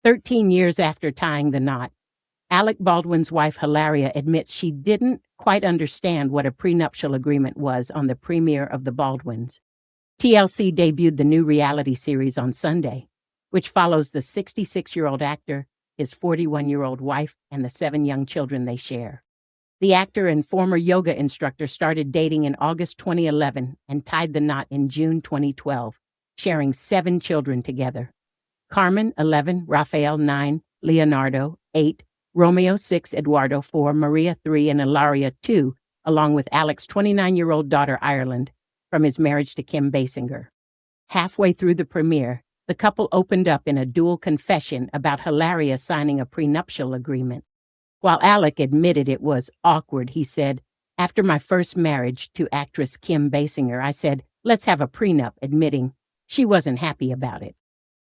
13 years after tying the knot, Alec Baldwin's wife Hilaria admits she didn't quite understand what a prenuptial agreement was on the premiere of The Baldwins. TLC debuted the new reality series on Sunday, which follows the 66-year-old actor, his 41-year-old wife, and the 7 young children they share. The actor and former yoga instructor started dating in August 2011 and tied the knot in June 2012, sharing 7 children together. Carmen, 11, Rafael, 9, Leonardo, 8, Romeo, 6, Eduardo, 4, Maria, 3, and Ilaria, 2, along with Alec's 29-year-old daughter, Ireland, from his marriage to Kim Basinger. Halfway through the premiere, the couple opened up in a dual confession about Hilaria signing a prenuptial agreement. While Alec admitted it was awkward, he said, "After my first marriage to actress Kim Basinger, I said, let's have a prenup," admitting she wasn't happy about it.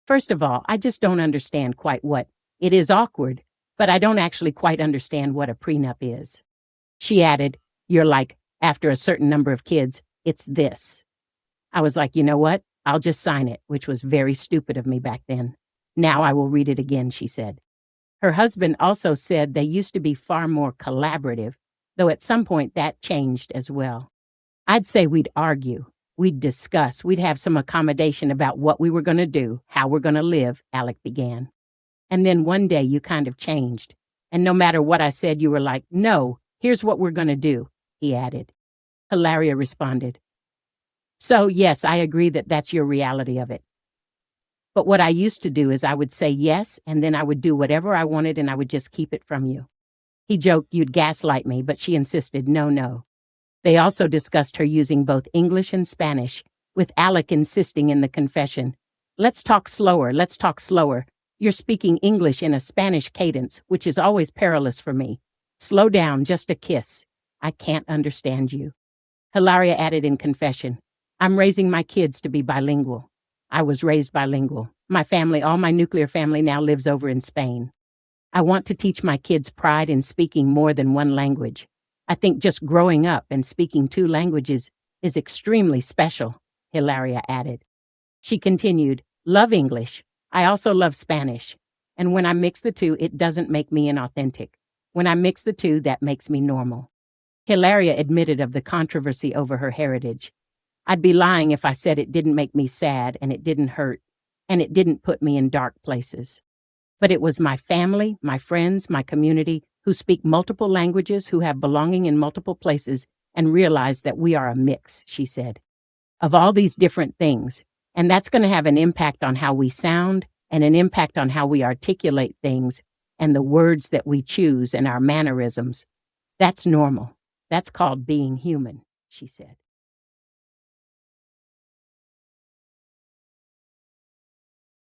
"First of all, I just don't understand quite what it is awkward, but I don't actually quite understand what a prenup is." She added, "You're like, after a certain number of kids, it's this." I was like, you know what? I'll just sign it, which was very stupid of me back then. Now I will read it again, she said. Her husband also said they used to be far more collaborative, though at some point that changed as well. "I'd say we'd argue, we'd discuss, we'd have some accommodation about what we were going to do, how we're going to live," Alec began. "And then one day you kind of changed. And no matter what I said, you were like, no, here's what we're going to do," he added. Hilaria responded, "So, yes, I agree that that's your reality of it. But what I used to do is I would say yes, and then I would do whatever I wanted and I would just keep it from you." He joked you'd gaslight me, but she insisted, no, no. They also discussed her using both English and Spanish, with Alec insisting in the confession, let's talk slower, let's talk slower. You're speaking English in a Spanish cadence, which is always perilous for me. Slow down, just a kiss. I can't understand you." Hilaria added in confession, "I'm raising my kids to be bilingual. I was raised bilingual. My family, all my nuclear family now lives over in Spain. I want to teach my kids pride in speaking more than one language. I think just growing up and speaking 2 languages is extremely special," Hilaria added. She continued, "Love English. I also love Spanish. And when I mix the 2, it doesn't make me inauthentic. When I mix the 2, that makes me normal." Hilaria admitted of the controversy over her heritage. "I'd be lying if I said it didn't make me sad and it didn't hurt and it didn't put me in dark places. But it was my family, my friends, my community who speak multiple languages, who have belonging in multiple places and realize that we are a mix," she said, "of all these different things. And that's going to have an impact on how we sound and an impact on how we articulate things and the words that we choose and our mannerisms. That's normal. That's called being human," she said.